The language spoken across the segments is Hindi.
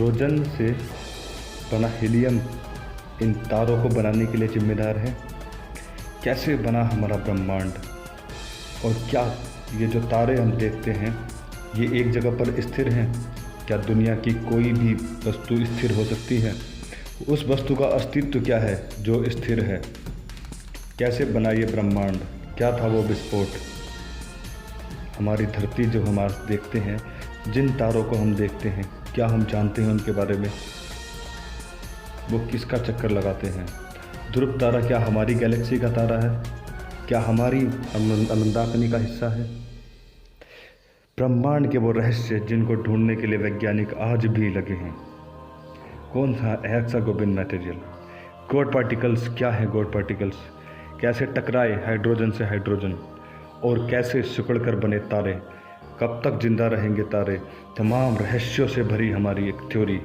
हाइड्रोजन से बना हीलियम इन तारों को बनाने के लिए जिम्मेदार है। कैसे बना हमारा ब्रह्मांड, और क्या ये जो तारे हम देखते हैं ये एक जगह पर स्थिर हैं? क्या दुनिया की कोई भी वस्तु स्थिर हो सकती है? उस वस्तु का अस्तित्व क्या है जो स्थिर है? कैसे बना ये ब्रह्मांड? क्या था वो विस्फोट? हमारी धरती जो हम आज देखते हैं, जिन तारों को हम देखते हैं, क्या हम जानते हैं उनके बारे में? वो किसका चक्कर लगाते हैं? ध्रुव तारा क्या हमारी गैलेक्सी का तारा है? क्या हमारी मंदाकिनी का हिस्सा है? ब्रह्मांड के वो रहस्य जिनको ढूंढने के लिए वैज्ञानिक आज भी लगे हैं। कौन सा हेक्सागोनल मटेरियल? गॉड पार्टिकल्स क्या है? गॉड पार्टिकल्स कैसे टकराए हाइड्रोजन से हाइड्रोजन, और कैसे सिकुड़ कर बने तारे? कब तक जिंदा रहेंगे तारे? तमाम रहस्यों से भरी हमारी एक थ्योरी,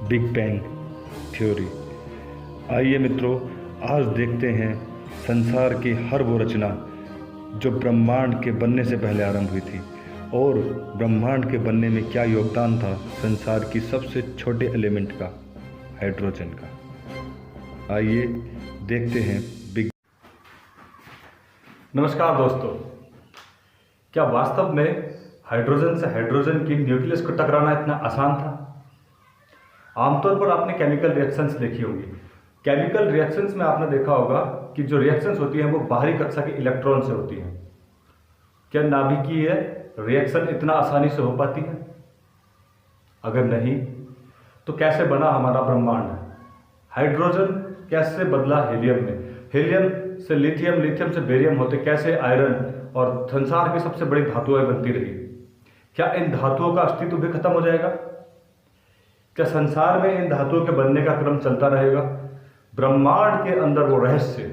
बिग बैंग थ्योरी। आइए मित्रों, आज देखते हैं संसार की हर वो रचना जो ब्रह्मांड के बनने से पहले आरंभ हुई थी, और ब्रह्मांड के बनने में क्या योगदान था संसार की सबसे छोटे एलिमेंट का, हाइड्रोजन का। आइए देखते हैं बिग। नमस्कार दोस्तों, क्या वास्तव में हाइड्रोजन से हाइड्रोजन की न्यूक्लियस को टकराना इतना आसान था? आमतौर पर आपने केमिकल रिएक्शंस देखी होगी। केमिकल रिएक्शंस में आपने देखा होगा कि जो रिएक्शंस होती हैं वो बाहरी कक्षा के इलेक्ट्रॉन से होती हैं। क्या नाभिकीय रिएक्शन इतना आसानी से हो पाती है? अगर नहीं तो कैसे बना हमारा ब्रह्मांड? हाइड्रोजन कैसे बदला हीलियम में? हीलियम से लिथियम, लिथियम से बेरियम होते कैसे आयरन और संसार की सबसे बड़ी धातुएं बनती रही? क्या इन धातुओं का अस्तित्व भी खत्म हो जाएगा? क्या संसार में इन धातुओं के बनने का क्रम चलता रहेगा? ब्रह्मांड के अंदर वो रहस्य,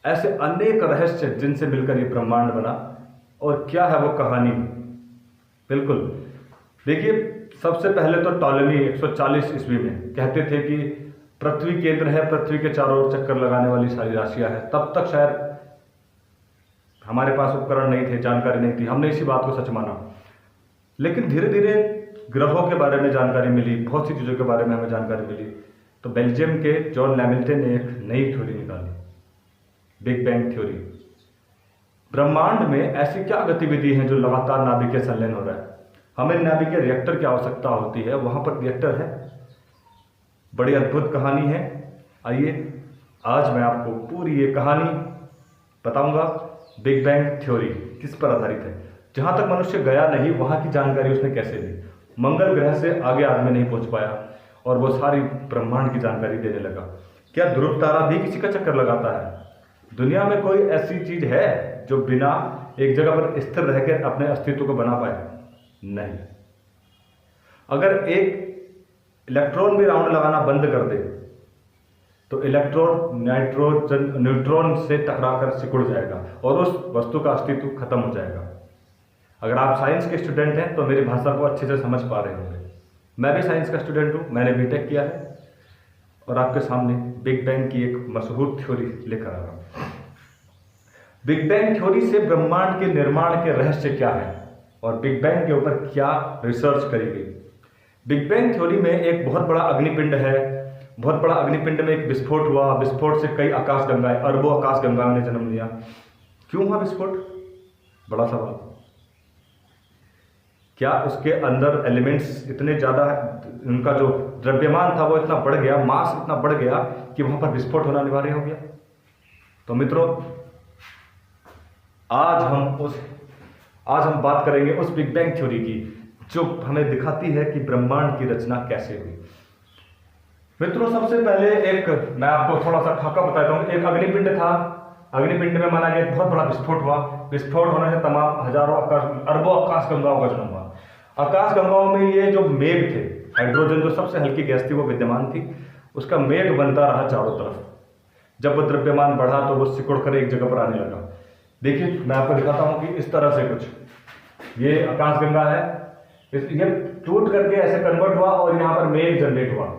ऐसे अनेक रहस्य जिनसे मिलकर ये ब्रह्मांड बना, और क्या है वो कहानी? बिल्कुल देखिए, सबसे पहले तो टॉलेमी 140 ईस्वी में कहते थे कि पृथ्वी केंद्र है, पृथ्वी के चारों ओर चक्कर लगाने वाली सारी राशियां हैं। तब तक शायद हमारे पास उपकरण नहीं थे, जानकारी नहीं थी, हमने इसी बात को सच माना। लेकिन धीरे धीरे ग्रहों के बारे में जानकारी मिली, बहुत सी चीज़ों के बारे में हमें जानकारी मिली, तो बेल्जियम के जॉन लैमिल्टन ने एक नई थ्योरी निकाली, बिग बैंग थ्योरी। ब्रह्मांड में ऐसी क्या गतिविधि है जो लगातार नाभिकीय संलयन हो रहा है? हमें नाभिकीय रिएक्टर की आवश्यकता होती है, वहां पर रिएक्टर है। बड़ी अद्भुत कहानी है। आइए आज मैं आपको पूरी ये कहानी बताऊंगा। बिग बैंग थ्योरी किस पर आधारित है? जहां तक मनुष्य गया नहीं वहां की जानकारी उसने कैसे ली? मंगल ग्रह से आगे आदमी नहीं पहुंच पाया और वो सारी ब्रह्मांड की जानकारी देने लगा। क्या ध्रुव तारा भी किसी का चक्कर लगाता है? दुनिया में कोई ऐसी चीज है जो बिना एक जगह पर स्थिर रहकर अपने अस्तित्व को बना पाए? नहीं। अगर एक इलेक्ट्रॉन भी राउंड लगाना बंद कर दे तो इलेक्ट्रॉन न्यूट्रॉन से टकराकर सिकुड़ जाएगा और उस वस्तु का अस्तित्व खत्म हो जाएगा। अगर आप साइंस के स्टूडेंट हैं तो मेरी भाषा को अच्छे से समझ पा रहे होंगे। मैं भी साइंस का स्टूडेंट हूं, मैंने बीटेक किया है, और आपके सामने बिग बैंग की एक मशहूर थ्योरी लेकर आ रहा हूं। बिग बैंग थ्योरी से ब्रह्मांड के निर्माण के रहस्य क्या है और बिग बैंग के ऊपर क्या रिसर्च करी गई? बिग बैंग थ्योरी में एक बहुत बड़ा अग्निपिंड है। बहुत बड़ा अग्निपिंड में एक विस्फोट हुआ, विस्फोट से कई आकाशगंगाएं, अरबों आकाशगंगाओं ने जन्म लिया। क्यों हुआ विस्फोट? बड़ा सवाल। क्या उसके अंदर एलिमेंट्स इतने ज्यादा, उनका जो द्रव्यमान था वो इतना बढ़ गया, मास इतना बढ़ गया कि वहां पर विस्फोट होना अनिवार्य हो गया? तो मित्रों, आज हम बात करेंगे उस बिग बैंग थ्योरी की जो हमें दिखाती है कि ब्रह्मांड की रचना कैसे हुई। मित्रों, सबसे पहले एक मैं आपको थोड़ा सा खाका बताता हूं। एक अग्निपिंड था, अग्निपिंड में माना गया एक बहुत बड़ा विस्फोट हुआ। विस्फोट होने से तमाम हजारों अरबों आकाशगंगाओं का जन्म हुआ। आकाशगंगाओं में ये जो मेघ थे, हाइड्रोजन जो सबसे हल्की गैस थी वो विद्यमान थी, उसका मेघ बनता रहा चारों तरफ। जब वो द्रव्यमान बढ़ा तो वो सिकुड़ कर एक जगह पर आने लगा। देखिए मैं आपको दिखाता हूं कि इस तरह से कुछ ये आकाशगंगा है, ये टूट करके ऐसे कन्वर्ट हुआ और यहाँ पर मेघ जनरेट हुआ।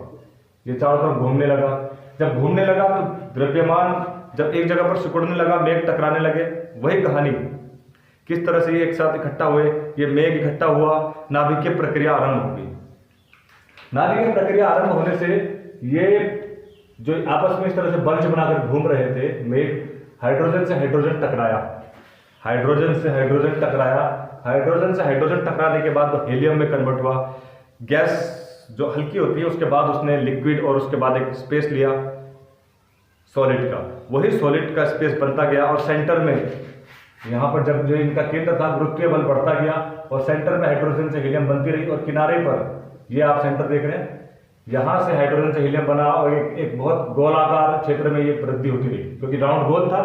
ये चारों तरफ घूमने लगा। जब घूमने लगा तो द्रव्यमान जब एक जगह पर सिकुड़ने लगा, मेघ टकराने लगे। वही कहानी, किस तरह से ये एक साथ इकट्ठा हुए, ये मेघ इकट्ठा हुआ, नाभिकीय प्रक्रिया आरंभ हो गई। नाभिकीय प्रक्रिया आरंभ होने से ये जो आपस में इस तरह से बंच बनाकर घूम रहे थे मेघ, हाइड्रोजन से हाइड्रोजन टकराया, हाइड्रोजन से हाइड्रोजन टकराया, हाइड्रोजन से हाइड्रोजन टकराने के बाद वो हीलियम में कन्वर्ट हुआ। गैस जो हल्की होती है उसके बाद उसने लिक्विड और उसके बाद एक स्पेस लिया सॉलिड का, वही सॉलिड का स्पेस बनता गया और सेंटर में यहाँ पर जब जो इनका केंद्र था गुरुत्वीय बल बढ़ता गया और सेंटर में हाइड्रोजन से हीलियम बनती रही और किनारे पर ये आप सेंटर देख रहे हैं, यहाँ से हाइड्रोजन से हीलियम बना और एक बहुत गोलाकार क्षेत्र में ये वृद्धि होती रही क्योंकि राउंड गोल था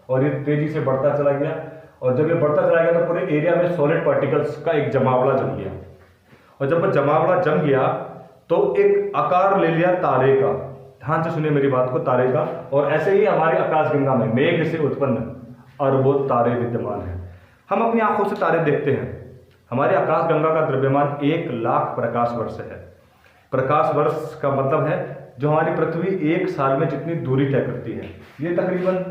और ये तेजी से बढ़ता चला गया और जब ये बढ़ता चला गया तो पूरे एरिया में सॉलिड पार्टिकल्स का एक जमावड़ा जम गया और जब वो जमावड़ा जम गया तो एक आकार ले लिया तारे का। ध्यान से सुनिए मेरी बात को, तारे का। और ऐसे ही हमारी आकाशगंगा में मेघ से उत्पन्न अरबों तारे विद्यमान हैं। हम अपनी आंखों से तारे देखते हैं। हमारी आकाशगंगा का द्रव्यमान 1,00,000 प्रकाश वर्ष है। प्रकाश वर्ष का मतलब है जो हमारी पृथ्वी एक साल में जितनी दूरी तय करती है, ये तकरीबन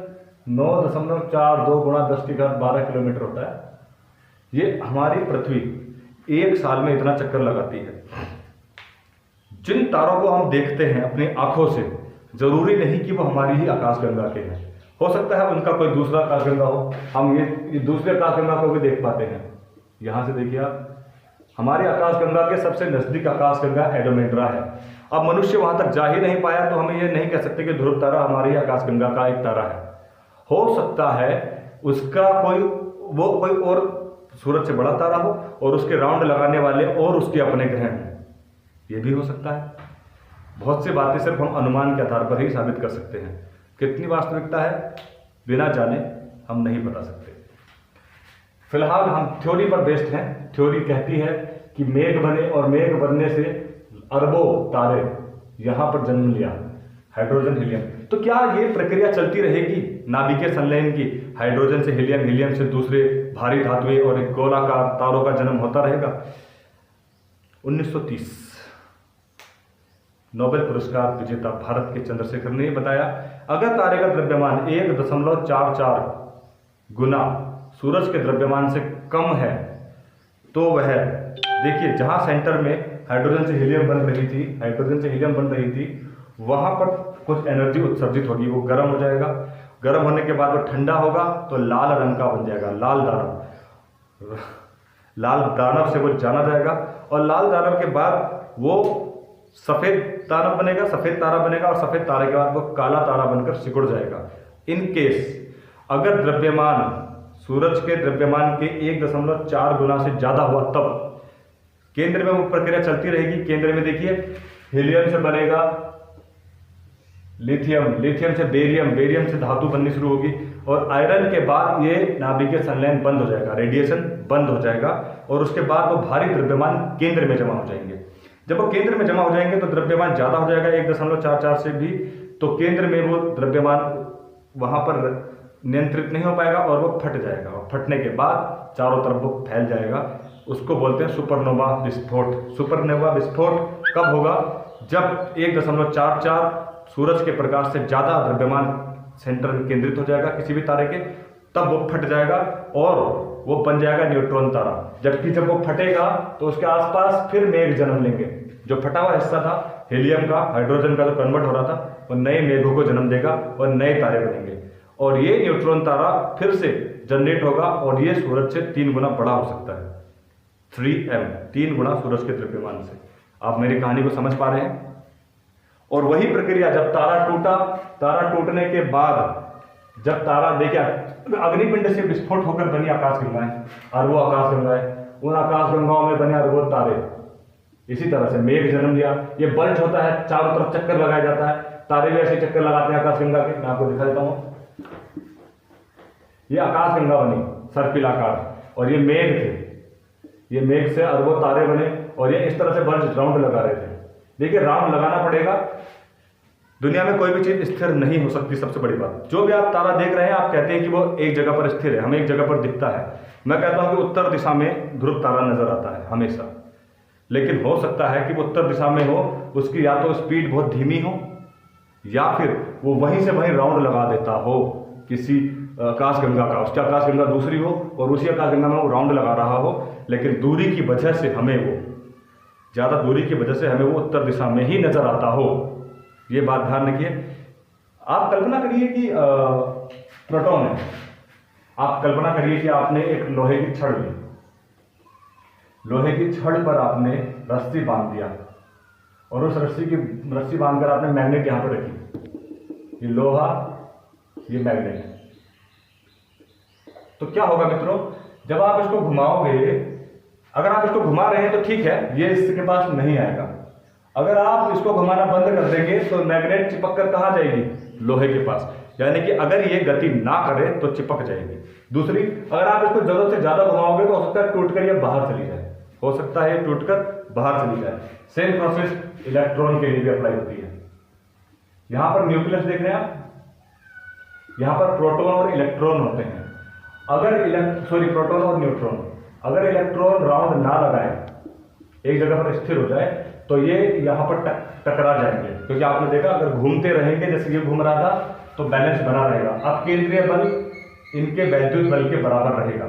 9.42 गुणा 10⁻12 किलोमीटर होता है। ये हमारी पृथ्वी एक साल में इतना चक्कर लगाती है। जिन तारों को हम देखते हैं अपनी आंखों से, जरूरी नहीं कि वो हमारी ही आकाशगंगा के हैं, हो सकता है उनका कोई दूसरा आकाशगंगा हो, हम ये दूसरे आकाशगंगा को भी देख पाते हैं। यहाँ से देखिए आप, हमारी आकाशगंगा के सबसे नजदीक आकाशगंगा एंड्रोमेडा है। अब मनुष्य वहां तक जा ही नहीं पाया तो हम ये नहीं कह सकते कि ध्रुव तारा हमारी आकाशगंगा का एक तारा है। हो सकता है उसका कोई और सूरज से बड़ा तारा हो और उसके राउंड लगाने वाले और उसके अपने ग्रह हैं, ये भी हो सकता है। बहुत सी बातें सिर्फ हम अनुमान के आधार पर ही साबित कर सकते हैं। कितनी वास्तविकता है बिना जाने हम नहीं बता सकते। फिलहाल हम थ्योरी पर बेस्ड हैं। थ्योरी कहती है कि मेघ बने और मेघ बनने से अरबों तारे यहाँ पर जन्म लिया, हाइड्रोजन हीलियम। तो क्या ये प्रक्रिया चलती रहेगी नाभिकीय संलयन की? हाइड्रोजन से हीलियम, हीलियम से दूसरे भारी धातुएं और एक गोलाकार तारों का जन्म होता रहेगा? 1930 नोबेल पुरस्कार विजेता भारत के चंद्रशेखर ने बताया, अगर तारे का द्रव्यमान 1.44 गुना सूरज के द्रव्यमान से कम है तो वह, देखिए जहां सेंटर में हाइड्रोजन से हीलियम बन रही थी, वहां पर कुछ एनर्जी उत्सर्जित होगी, वो गर्म हो जाएगा। गर्म होने के बाद वो ठंडा होगा तो लाल रंग का बन जाएगा, लाल दानव। लाल दानव से वो जाना जाएगा और लाल दानव के बाद वो सफेद दानव बनेगा, सफेद तारा बनेगा और सफेद तारे के बाद वो काला तारा बनकर सिकुड़ जाएगा। इन केस अगर द्रव्यमान सूरज के द्रव्यमान के 1.4 गुना से ज्यादा हुआ तब केंद्र में वो प्रक्रिया चलती रहेगी। केंद्र में देखिए हीलियम से बनेगा लिथियम, लिथियम से बेरियम, बेरियम से धातु बननी शुरू होगी और आयरन के बाद ये नाभिकीय संलयन बंद हो जाएगा, रेडिएशन बंद हो जाएगा और उसके बाद वो भारी द्रव्यमान केंद्र में जमा हो जाएंगे। जब वो केंद्र में जमा हो जाएंगे तो द्रव्यमान ज्यादा हो जाएगा 1.44 से भी, तो केंद्र में वो द्रव्यमान वहां पर नियंत्रित नहीं हो पाएगा और वो फट जाएगा और फटने के बाद चारों तरफ वो फैल जाएगा। उसको बोलते हैं सुपरनोवा विस्फोट। सुपरनोवा विस्फोट कब होगा? जब 1.44 सूरज के प्रकाश से ज्यादा द्रव्यमान सेंटर में केंद्रित हो जाएगा किसी भी तारे के, तब वो फट जाएगा और वो बन जाएगा न्यूट्रॉन तारा। जबकि जब वो फटेगा तो उसके आसपास फिर मेघ जन्म लेंगे। जो फटा हुआ हिस्सा था हीलियम का, हाइड्रोजन का जो कन्वर्ट हो रहा था, वो नए मेघों को जन्म देगा और नए तारे बनेंगे और ये न्यूट्रॉन तारा फिर से जनरेट होगा और ये सूरज से 3 गुना बड़ा हो सकता है। 3m, 3 गुना सूरज के द्रव्यमान से। आप मेरी कहानी को समझ पा रहे हैं? और वही प्रक्रिया जब तारा टूटा, तारा टूटने के बाद जब तारा देखिए अग्निपिंड से विस्फोट होकर बनी आकाशगंगाएं, अरबों आकाशगंगाएं, उन आकाशगंगाओं में बने अरबों तारे। इसी तरह से मेघ जन्म लिया। ये बल्ज होता है, चारों तरफ चक्कर लगाया जाता है, तारे भी ऐसे चक्कर लगाते हैं आकाशगंगा के। मैं आपको दिखा देता हूँ, ये आकाशगंगा बनी सर्पिल आकार और ये मेघ थे। ये मेघ से अरबों तारे बने और ये इस तरह से बल्ज राउंड लगा रहे थे। देखिए राउंड लगाना पड़ेगा। दुनिया में कोई भी चीज स्थिर नहीं हो सकती। सबसे बड़ी बात, जो भी आप तारा देख रहे हैं आप कहते हैं कि वो एक जगह पर स्थिर है, हमें एक जगह पर दिखता है। मैं कहता हूं कि उत्तर दिशा में ध्रुव तारा नजर आता है हमेशा, लेकिन हो सकता है कि वो उत्तर दिशा में हो, उसकी या तो स्पीड बहुत धीमी हो या फिर वो वहीं से वहीं राउंड लगा देता हो किसी आकाशगंगा का, उसकी आकाशगंगा दूसरी हो और उसी आकाशगंगा में वो राउंड लगा रहा हो, लेकिन दूरी की वजह से हमें वो ज़्यादा दूरी की वजह से हमें वो उत्तर दिशा में ही नज़र आता हो, ये बात ध्यान रखिए। आप कल्पना करिए कि प्रोटॉन है, आप कल्पना करिए कि आपने एक लोहे की छड़ ली, लोहे की छड़ पर आपने रस्सी बांध दिया और उस रस्सी बांधकर आपने मैग्नेट यहाँ पर रखी, ये लोहा, ये मैग्नेट। तो क्या होगा मित्रों, जब आप इसको घुमाओगे, अगर आप इसको घुमा रहे हैं तो ठीक है, ये इसके पास नहीं आएगा। अगर आप इसको घुमाना बंद कर देंगे तो मैग्नेट चिपक कर कहाँ जाएगी, लोहे के पास, यानी कि अगर ये गति ना करे तो चिपक जाएगी। दूसरी, अगर आप इसको जरूरत से ज्यादा घुमाओगे तो हो सकता है टूटकर ये बाहर चली जाए, हो सकता है टूटकर बाहर चली जाए। सेम प्रोसेस इलेक्ट्रॉन के लिए भी अप्लाई होती है। यहां पर न्यूक्लियस देख रहे हैं आप, यहां पर प्रोटॉन और इलेक्ट्रॉन होते हैं। अगर प्रोटॉन और न्यूट्रॉन, अगर इलेक्ट्रॉन राउंड ना लगाए, एक जगह पर स्थिर हो जाए, तो ये यहां पर टकरा जाएंगे, क्योंकि आपने देखा अगर घूमते रहेंगे, जैसे ये घूम रहा था तो बैलेंस बना रहेगा। अब केंद्रीय बल इनके वैद्युत बल के बराबर रहेगा।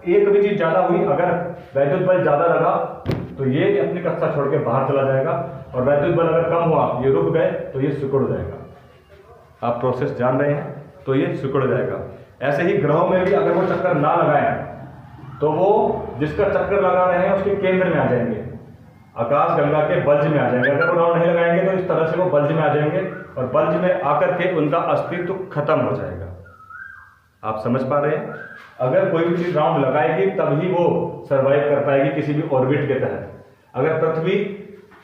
एक भी चीज ज्यादा हुई, अगर वैद्युत बल ज्यादा लगा तो ये अपनी कक्षा छोड़ के बाहर चला जाएगा, और वैद्युत बल अगर कम हुआ, ये रुक गए, तो ये सिकुड़ जाएगा। आप प्रोसेस जान रहे हैं, तो ये सिकुड़ जाएगा। ऐसे ही ग्रहों में भी अगर वो चक्कर ना लगाएं तो वो जिसका चक्कर लगा रहे हैं उसके केंद्र में आ जाएंगे, आकाश गंगा के बल्ज में आ जाएंगे। अगर वो राउंड नहीं लगाएंगे तो इस तरह से वो बल्ज में आ जाएंगे, और बल्ज में आकर के उनका अस्तित्व खत्म हो जाएगा। आप समझ पा रहे हैं? अगर कोई भी चीज राउंड लगाएगी तभी वो सर्वाइव कर पाएगी किसी भी ऑर्बिट के तहत। अगर पृथ्वी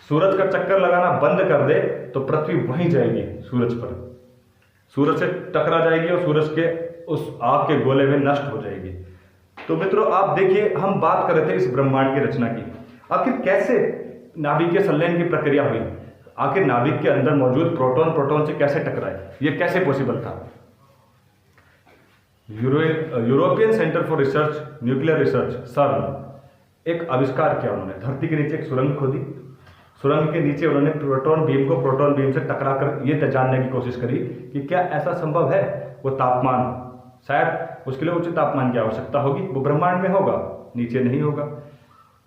सूरज का चक्कर लगाना बंद कर दे तो पृथ्वी वहीं जाएगी, सूरज पर, सूरज से टकरा जाएगी और सूरज के उस आग के गोले में नष्ट हो जाएगी। तो मित्रों आप देखिए, हम बात कर रहे थे इस ब्रह्मांड की रचना की। आखिर कैसे नाभिकीय संलयन की प्रक्रिया हुई, आखिर नाभिक के अंदर मौजूद प्रोटॉन से कैसे टकराए, ये कैसे पॉसिबल था? European centre for research nuclear research सर्न एक आविष्कार किया उन्होंने। धरती के नीचे एक सुरंग खोदी, सुरंग के नीचे उन्होंने प्रोटॉन बीम को प्रोटॉन बीम से टकरा कर ये जानने की कोशिश करी कि क्या ऐसा संभव है, वो तापमान, शायद उसके लिए उच्च तापमान की आवश्यकता होगी, वो ब्रह्मांड में होगा, नीचे नहीं होगा।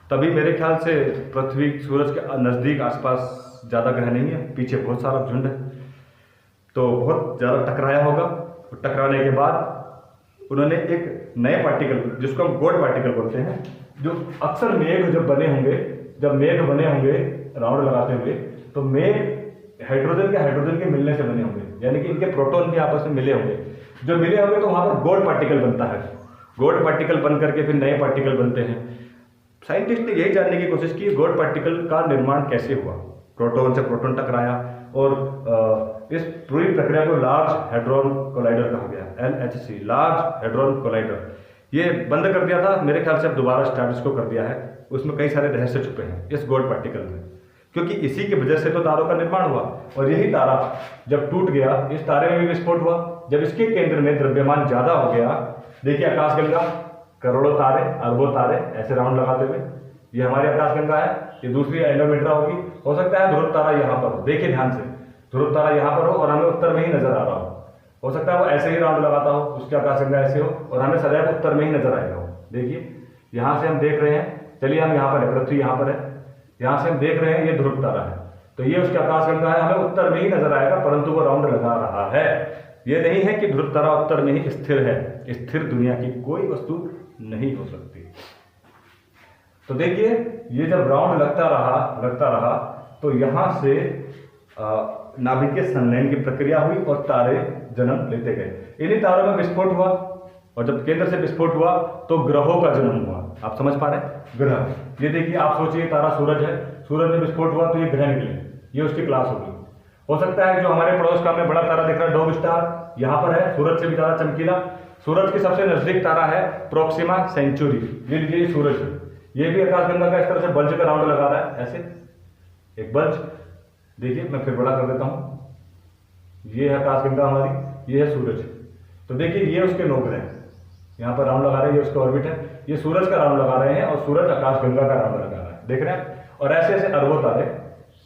तभी मेरे ख्याल से पृथ्वी सूरज के नज़दीक आसपास ज़्यादा ग्रह नहीं है, पीछे बहुत सारा झुंड है, तो बहुत ज़्यादा टकराया होगा। टकराने के बाद उन्होंने एक नए पार्टिकल, जिसको हम गॉड पार्टिकल बोलते हैं, जो अक्सर मेघ जब मेघ बने होंगे राउंड लगाते हुए, तो मेघ हाइड्रोजन के मिलने से बने होंगे, यानी कि इनके प्रोटॉन भी आपस में मिले होंगे। जो मिले होंगे तो वहां पर गॉड पार्टिकल बनता है, गॉड पार्टिकल बन करके फिर नए पार्टिकल बनते हैं। साइंटिस्ट ने यही जानने की कोशिश की गॉड पार्टिकल का निर्माण कैसे हुआ। प्रोटॉन से प्रोटॉन टकराया और इस पूरी प्रक्रिया को लार्ज हैड्रॉन कोलाइडर कहा गया, LHC, लार्ज हैड्रॉन कोलाइडर। ये बंद कर दिया था, मेरे ख्याल से अब दोबारा स्टार्ट इसको कर दिया है। उसमें कई सारे रहस्य छुपे हैं इस गॉड पार्टिकल में, क्योंकि इसी की वजह से तो तारों का निर्माण हुआ। और यही तारा जब टूट गया, इस तारे में भी विस्फोट हुआ। जब इसके केंद्र में द्रव्यमान ज्यादा हो गया, देखिए आकाशगंगा, करोड़ों तारे, अरबों तारे ऐसे राउंड लगाते हुए, ये हमारी आकाशगंगा है, ये दूसरी एंड्रोमेडा होगी। हो सकता है ध्रुव तारा यहाँ पर हो, देखिए ध्यान से, ध्रुव तारा यहाँ पर हो और हमें उत्तर में ही नजर आ रहा हो सकता है वो ऐसे ही राउंड लगाता हो, उसकी आकाशगंगा ऐसे हो और हमें सदैव उत्तर में ही नजर आएगा हो। देखिए यहाँ से हम देख रहे हैं, चलिए हम यहाँ पर है, पृथ्वी यहाँ पर है, यहाँ से हम देख रहे हैं ये ध्रुव तारा है, तो ये उसकी आकाशगंगा है, हमें उत्तर में ही नजर आएगा, परंतु वो राउंड लगा रहा है। ये नहीं है कि ध्रुव तारा उत्तर में ही स्थिर है, स्थिर दुनिया की कोई वस्तु नहीं हो सकती। तो देखिए ये जब राउंड लगता रहा तो यहां से नाभिकीय संलयन की प्रक्रिया हुई और तारे जन्म लेते गए। इन्हीं तारों में विस्फोट हुआ और जब केंद्र से विस्फोट हुआ तो ग्रहों का जन्म हुआ। आप समझ पा रहे हैं? ग्रह, ये देखिए आप सोचिए तारा सूरज है, सूरज में विस्फोट हुआ तो ये ग्रह निकले, ये उसकी क्लास होगी। हो सकता है जो हमारे पड़ोस का हमें बड़ा तारा दिख रहा है डोव स्टार, यहाँ पर है, सूरज से भी ज्यादा चमकीला। सूरज की सबसे नजदीक तारा है प्रोक्सिमा सेंचुरी, ये लीजिए सूरज है, ये भी आकाशगंगा का इस तरह से बल्ज का राउंड लगा रहा है, ऐसे एक बल्ज। देखिए मैं फिर बड़ा कर देता हूँ, ये है आकाशगंगा हमारी, ये है सूरज। तो देखिए ये उसके नौ ग्रह हैं, यहाँ पर राउंड लगा रहे हैं, ये उसका ऑर्बिट है, ये सूरज का राउंड लगा रहे हैं और सूरज आकाशगंगा का राउंड लगा रहा है, देख रहे हैं। और ऐसे ऐसे अरबों तारे।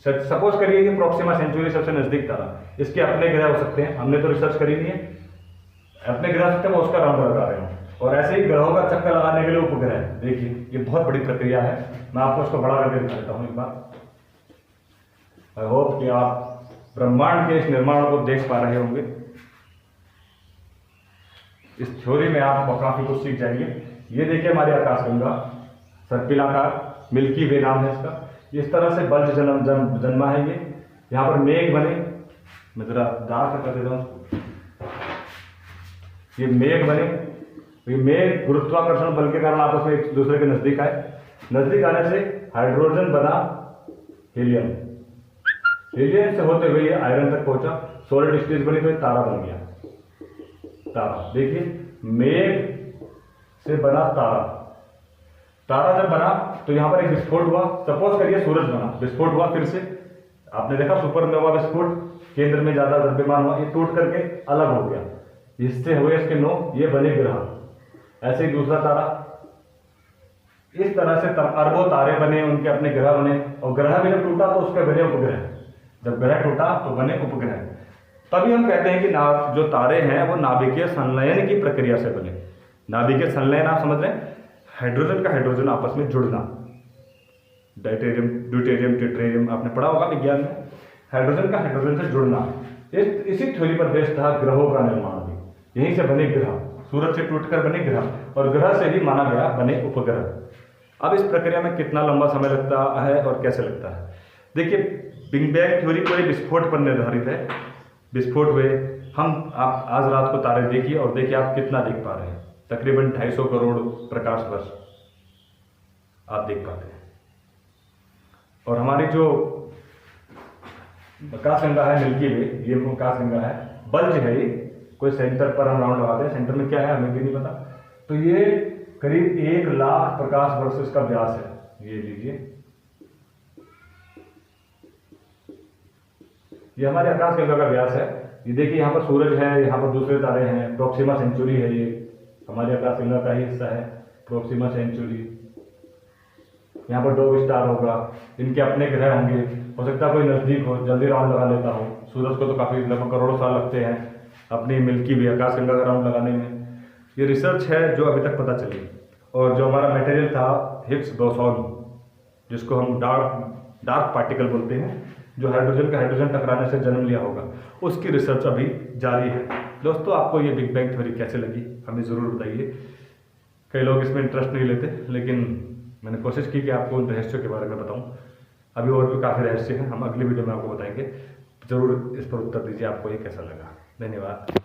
सपोज करिए कि प्रोक्सिमा सेंचुरी सबसे नजदीक तारा, इसके अपने ग्रह हो सकते हैं, हमने तो रिसर्च करी नहीं है, अपने ग्रह सकते हैं, वो उसका राउंड लगा रहे हैं और ऐसे ही ग्रहों का चक्कर लगाने के लिए उपग्रह है। देखिए ये बहुत बड़ी प्रक्रिया है, मैं आपको इसको बड़ा करके दिखा देता हूँ एक बार। आई होप कि आप ब्रह्मांड के इस निर्माण को देख पा रहे होंगे। इस थ्योरी में आप काफी कुछ सीख जाएंगे। ये देखिए हमारी आकाशगंगा, सर्पिलाकार, मिल्की वे नाम है इसका। इस तरह से बल्ज जन्मा है ये। यहाँ पर मेघ बने, मैं जरा डार्क कर देता हूँ, ये मेघ बने। ये मेघ गुरुत्वाकर्षण बल के कारण आपस में एक दूसरे के नजदीक आए। नजदीक आने से हाइड्रोजन बना हीलियम, हीलियम से होते हुए ये आयरन तक पहुंचा, सॉलिड स्टेज बनी तो ये तारा बन गया। तारा देखिए, मेघ से बना तारा। तारा जब बना तो यहां पर एक विस्फोट हुआ। सपोज करिए सूरज बना, विस्फोट हुआ, फिर से आपने देखा सुपरनोवा विस्फोट, केंद्र में ज्यादा द्रव्यमान हुआ, ये टूट करके अलग हो गया, हिस्से हुए इसके 9, ये बने ग्रह। ऐसे ही दूसरा तारा, इस तरह से अरबों तारे बने, उनके अपने ग्रह बने। और ग्रह भी जब टूटा तो उसके बने उपग्रह। जब ग्रह टूटा तो बने उपग्रह। तभी हम कहते हैं कि जो तारे हैं वो नाभिकीय संलयन की प्रक्रिया से बने। नाभिकीय संलयन आप समझ रहे हैं, हाइड्रोजन का हाइड्रोजन आपस में जुड़ना, डाइटेरियम, ड्यूटेरियम, ट्रिटियम आपने पढ़ा होगा विज्ञान में, हाइड्रोजन का हाइड्रोजन से जुड़ना। इसी थ्योरी पर बेस्ड था ग्रहों का निर्माण भी। यहीं से बने ग्रह, सूरज से टूटकर बने ग्रह, और ग्रह से ही माना गया बने उपग्रह। अब इस प्रक्रिया में कितना लंबा समय लगता है और कैसे लगता है, देखिए बिग बैंग थ्योरी पूरे विस्फोट पर निर्धारित है। विस्फोट हुए, आप आज रात को तारे देखिए और देखिए आप कितना देख पा रहे हैं, तकरीबन 250 करोड़ प्रकाश वर्ष आप देख पाते हैं। और हमारी जो आकाशगंगा है मिल्की वे, ये आकाशगंगा है, बल्ज है ये, कोई सेंटर पर हम राउंड लगाते हैं, सेंटर में क्या है हमें भी नहीं पता। तो ये करीब 1 लाख प्रकाश वर्ष इसका व्यास है। ये लीजिए, ये हमारे आकाशगंगा का व्यास है। ये देखिए यहाँ पर सूरज है, यहाँ पर दूसरे तारे हैं, प्रोक्सिमा सेंचुरी है, ये हमारी आकाशगंगा का ही हिस्सा है, प्रोक्सिमा सेंचुरी। यहाँ पर डॉग स्टार होगा, इनके अपने ग्रह होंगे, हो सकता है कोई नजदीक हो, जल्दी राउंड लगा लेता हो। सूरज को तो काफी लगभग करोड़ों साल लगते हैं अपनी मिल्की वे आकाशगंगा का राउंड लगाने में। ये रिसर्च है जो अभी तक पता चली। और जो हमारा मटेरियल था हिग्स बोसॉन, जिसको हम डार्क पार्टिकल बोलते हैं, जो हाइड्रोजन का हाइड्रोजन टकराने से जन्म लिया होगा, उसकी रिसर्च अभी जारी है। दोस्तों आपको ये बिग बैंग थ्योरी कैसे लगी हमें ज़रूर बताइए। कई लोग इसमें इंटरेस्ट नहीं लेते, लेकिन मैंने कोशिश की कि आपको उन रहस्यों के बारे में बताऊं। अभी और भी काफ़ी रहस्य हैं, हम अगली वीडियो में आपको बताएंगे। ज़रूर इस पर उत्तर दीजिए, आपको ये कैसा लगा। धन्यवाद।